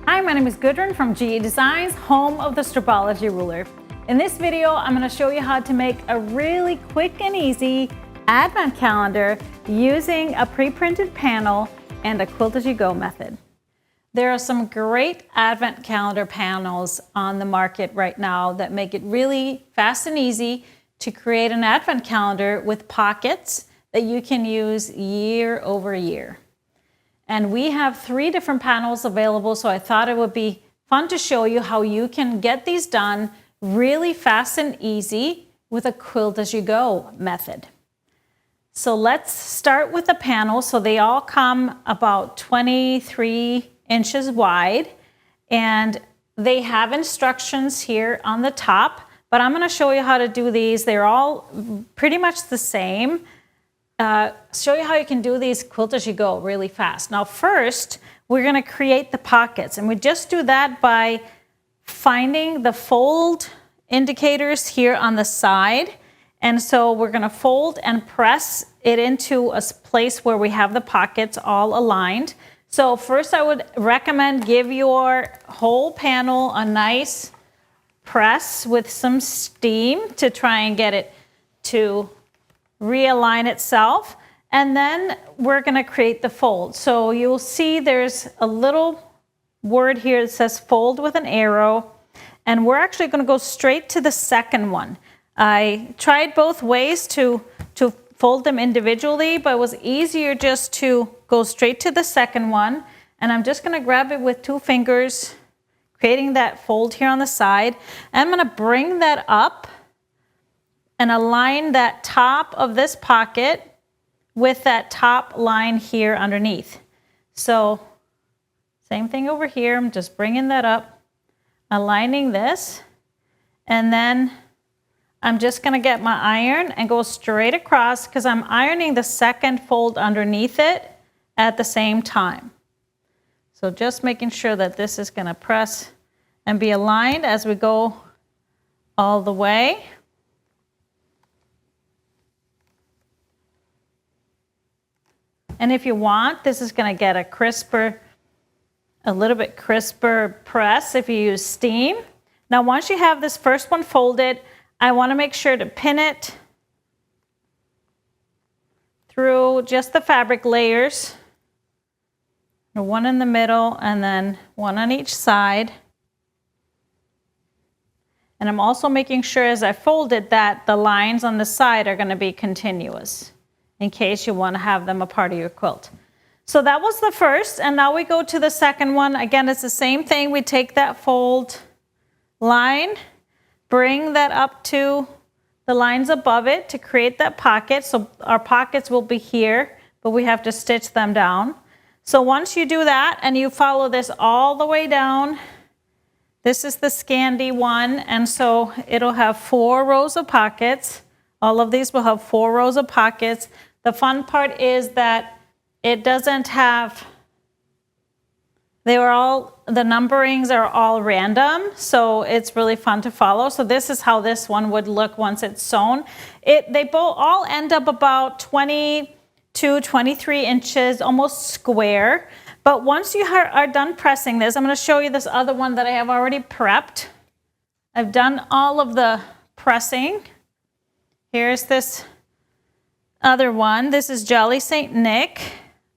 Hi, my name is Gudrun from GE Designs, home of the Stripology Ruler. In this video, I'm going to show you how to make a really quick and easy advent calendar using a pre-printed panel and a Quilt-as-You-Go method. There are some great advent calendar panels on the market right now that make it really fast and easy to create an advent calendar with pockets that you can use year over year. And we have 3 different panels available, so I thought it would be fun to show you how you can get these done really fast and easy with a Quilt-as-You-Go method. So let's start with the panels. So they all come about 23 inches wide, and they have instructions here on the top, but I'm going to show you how to do these. They're all pretty much the same. Show you how you can do these Quilt-as-You-Go really fast. Now first, we're going to create the pockets, and we just do that by finding the fold indicators here on the side. And so we're going to fold and press it into a place where we have the pockets all aligned. So first I would recommend give your whole panel a nice press with some steam to try and get it to realign itself, and then we're going to create the fold. So you'll see there's a little word here that says fold with an arrow, and we're actually going to go straight to the second one. I tried both ways to fold them individually, but it was easier just to go straight to the second one, and I'm just going to grab it with 2 fingers, creating that fold here on the side, and I'm going to bring that up and align that top of this pocket with that top line here underneath. So same thing over here. I'm just bringing that up, aligning this, and then I'm just going to get my iron and go straight across because I'm ironing the second fold underneath it at the same time. So just making sure that this is going to press and be aligned as we go all the way. And if you want, this is going to get a little bit crisper press if you use steam. Now, once you have this first one folded, I want to make sure to pin it through just the fabric layers. One in the middle and then one on each side. And I'm also making sure as I fold it that the lines on the side are going to be continuous, in case you want to have them a part of your quilt. So that was the first, and now we go to the second one. Again, it's the same thing. We take that fold line, bring that up to the lines above it to create that pocket. So our pockets will be here, but we have to stitch them down. So once you do that and you follow this all the way down, this is the Scandi one, and so it'll have 4 rows of pockets. All of these will have 4 rows of pockets. The fun part is that it doesn't have, the numberings are all random, so it's really fun to follow. So this is how this one would look once it's sewn. They both all end up about 22, 23 inches, almost square. But once you are done pressing this, I'm going to show you this other one that I have already prepped. I've done all of the pressing. Here's this other one. This is Jolly St. Nick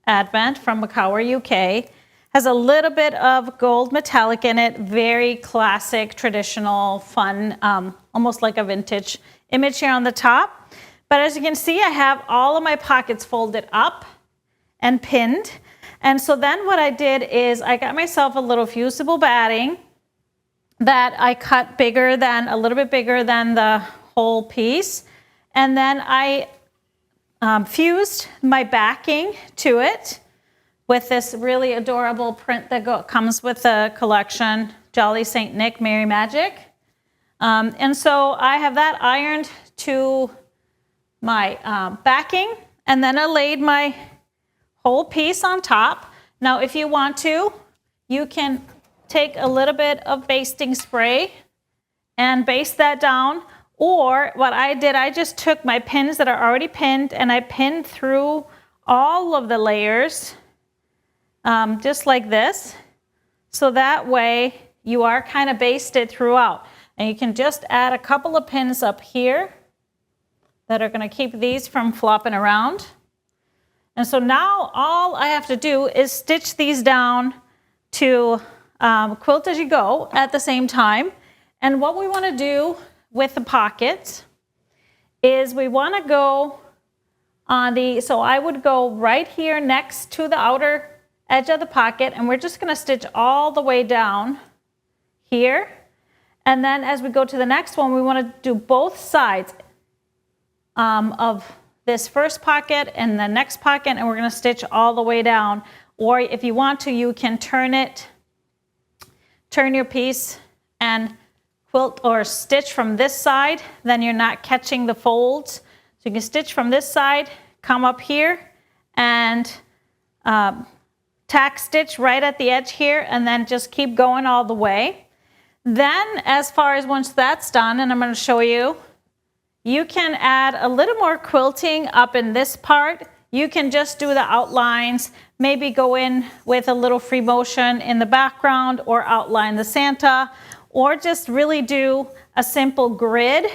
Advent from Quilting, UK. Has a little bit of gold metallic in it. Very classic, traditional, fun, almost like a vintage image here on the top. But as you can see, I have all of my pockets folded up and pinned. And so then what I did is I got myself a little fusible batting that I cut a little bit bigger than the whole piece. And then I fused my backing to it with this really adorable print that comes with the collection, Jolly St. Nick Merry Magic. And so I have that ironed to my backing, and then I laid my whole piece on top. Now, if you want to, you can take a little bit of basting spray and baste that down. Or what I did, I just took my pins that are already pinned and I pinned through all of the layers, just like this. so that way you are kind of basted throughout. And you can just add a couple of pins up here that are going to keep these from flopping around. And so now all I have to do is stitch these down to Quilt-as-You-Go at the same time. And what we want to do with the pockets is we want to go on the, so I would go right here next to the outer edge of the pocket, and we're just going to stitch all the way down here. And then as we go to the next one, we want to do both sides of this first pocket and the next pocket, and we're going to stitch all the way down. Or if you want to, you can turn your piece and quilt or stitch from this side, then you're not catching the folds. So you can stitch from this side, come up here, and tack stitch right at the edge here, and then just keep going all the way. Then as far as once that's done, and I'm going to show you, you can add a little more quilting up in this part. You can just do the outlines, maybe go in with a little free motion in the background or outline the Santa, or just really do a simple grid.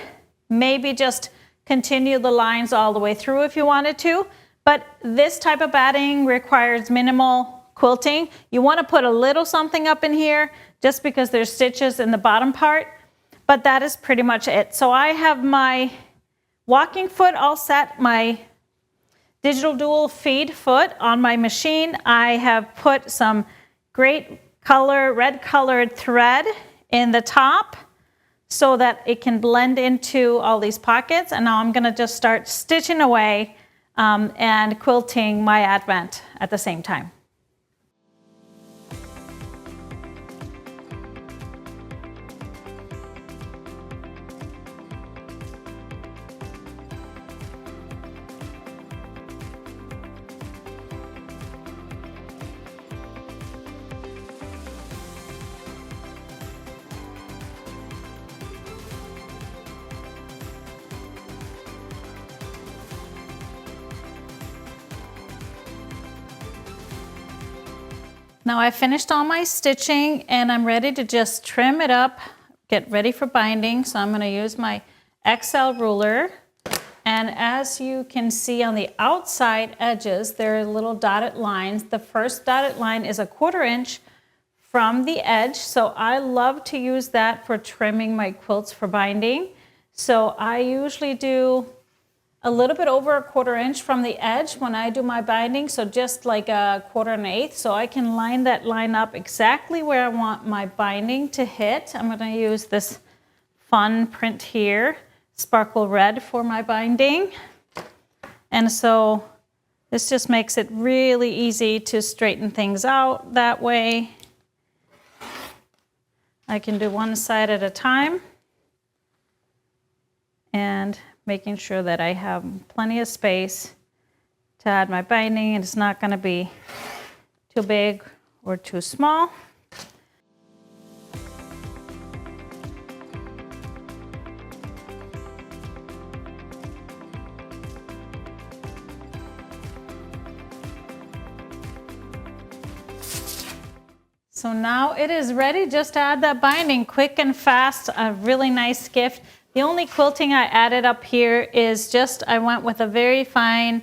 Maybe just continue the lines all the way through if you wanted to. But this type of batting requires minimal quilting. You want to put a little something up in here just because there's stitches in the bottom part, but that is pretty much it. So I have my walking foot all set, my digital dual feed foot on my machine. I have put some great color, red colored thread in the top so that it can blend into all these pockets. And now I'm going to just start stitching away and quilting my advent at the same time. Now I finished all my stitching and I'm ready to just trim it up, get ready for binding. So I'm going to use my XL ruler. And as you can see on the outside edges, there are little dotted lines. The first dotted line is 1/4 inch from the edge. So I love to use that for trimming my quilts for binding. So I usually do a little bit over 1/4 inch from the edge when I do my binding, so just like 1/4 1/8, so I can line that line up exactly where I want my binding to hit. I'm going to use this fun print here, sparkle red, for my binding. And so this just makes it really easy to straighten things out that way. I can do one side at a time and making sure that I have plenty of space to add my binding and it's not going to be too big or too small. So now it is ready just to add that binding quick and fast, a really nice gift. The only quilting I added up here is just, I went with a very fine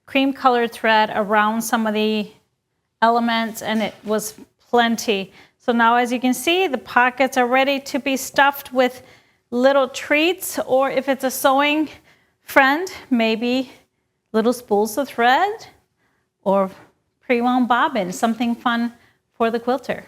cream colored thread around some of the elements, and it was plenty. So now as you can see, the pockets are ready to be stuffed with little treats, or if it's a sewing friend, maybe little spools of thread or pre-wound bobbin, something fun for the quilter.